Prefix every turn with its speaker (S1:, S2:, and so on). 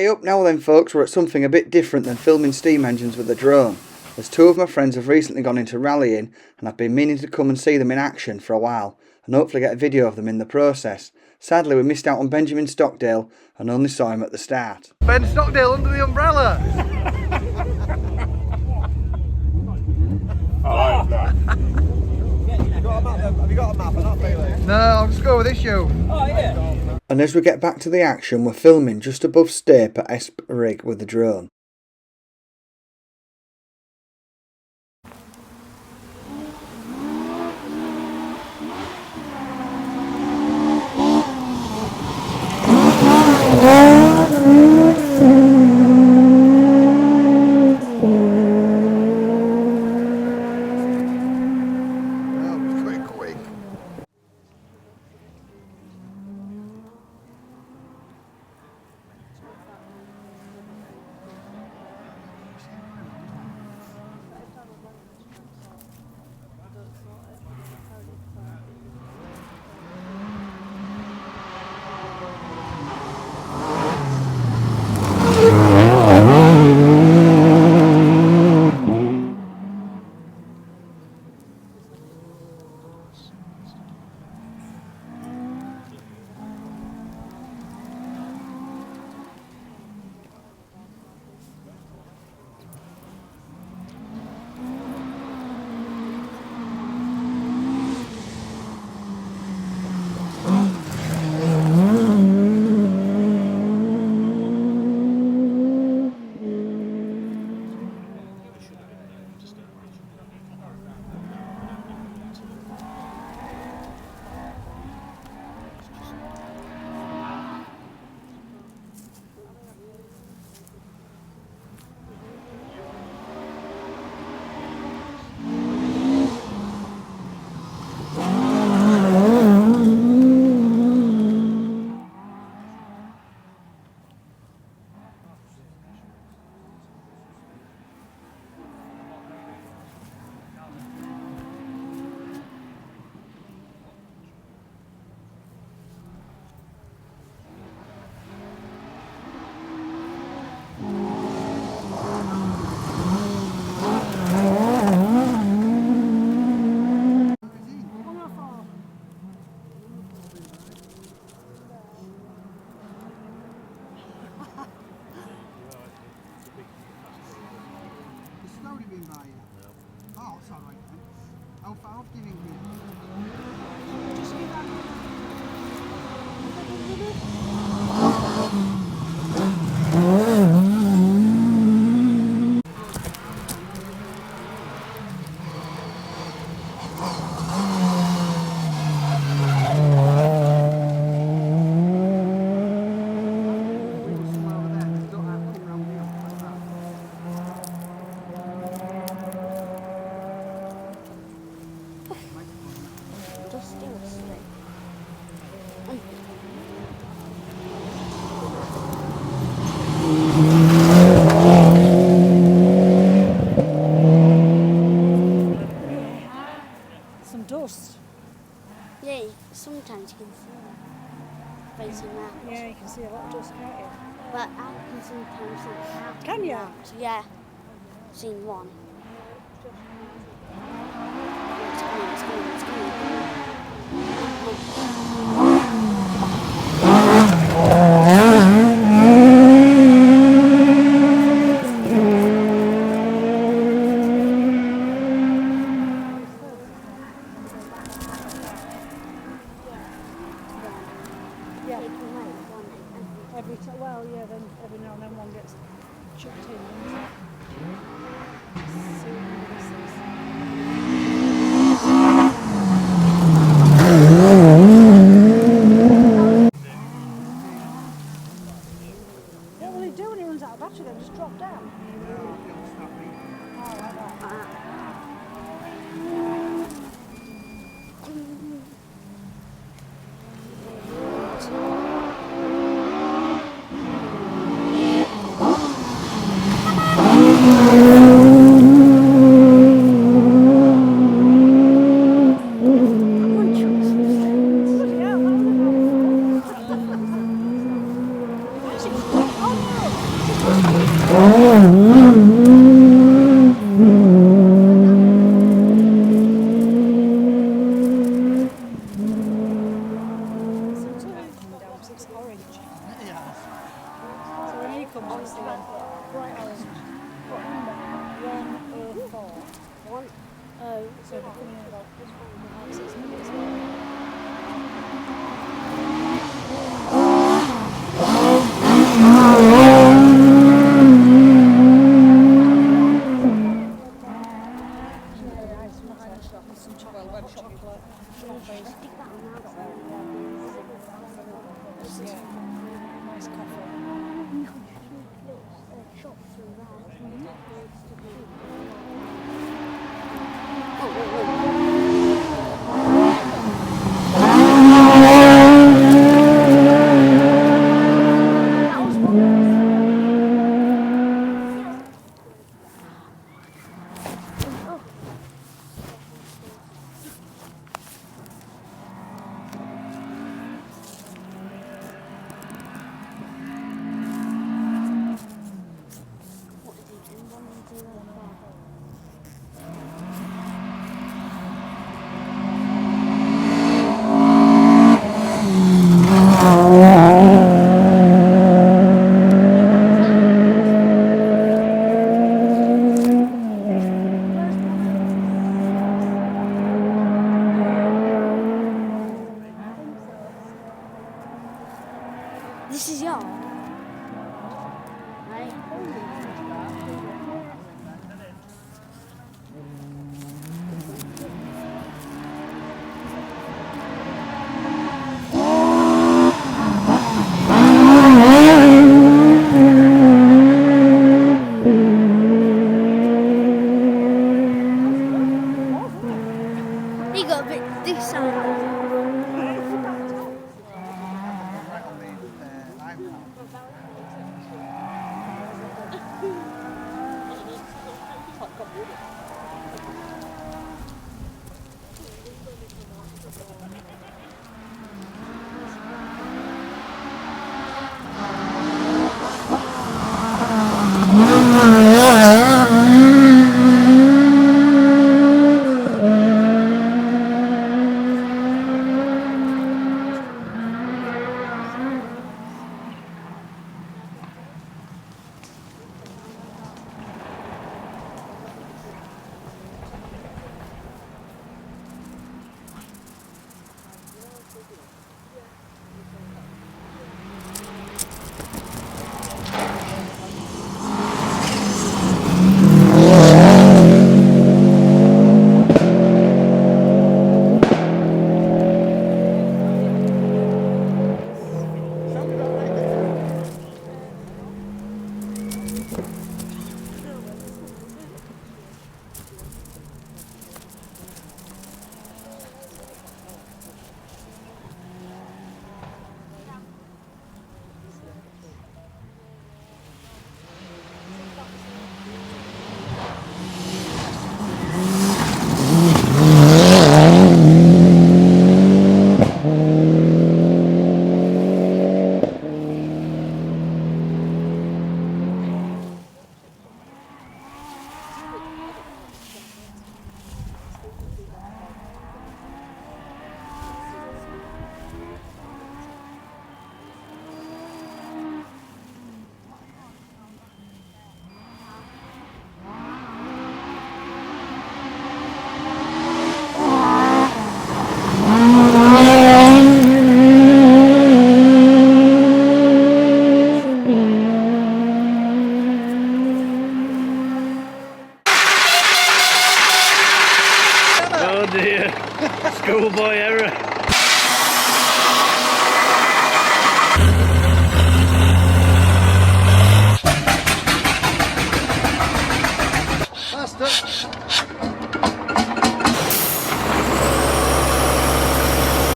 S1: Okay, up now then folks, we're at something a bit different than filming steam engines with a drone, as two of my friends have recently gone into rallying and I've been meaning to come and see them in action for a while and hopefully get a video of them in the process. Sadly we missed out on Benjamin Stockdale and only saw him at the start. Ben Stockdale under the umbrella!
S2: I like that.
S3: Have you got a map? I'm not feeling.
S1: No, I'll just go with this show.
S3: Oh yeah.
S1: And as we get back to the action, we're filming just above Stape at Esp Rigg with the drone. Oh, it's alright then. How far off do you think we are?
S4: Some dust.
S5: Yeah, sometimes you can see it facing that.
S4: Yeah, you can see a lot of dust, can't you?
S5: But I can sometimes see that.
S4: Can you?
S5: Yeah, seen one. It's coming, it's coming,
S4: Yeah. Well, yeah, then every now and then one gets chucked in. See what this is. What will he do when he runs out of battery then? Just drop down? Oh, like that. It's orange. Yeah. So when he comes, you'll see him. Bright orange. What number? 104.
S5: 1,
S4: So they're coming in about 6 minutes. Nice coffee.
S5: This is yours. Right. He got a bit this side.
S3: Oh dear, schoolboy error.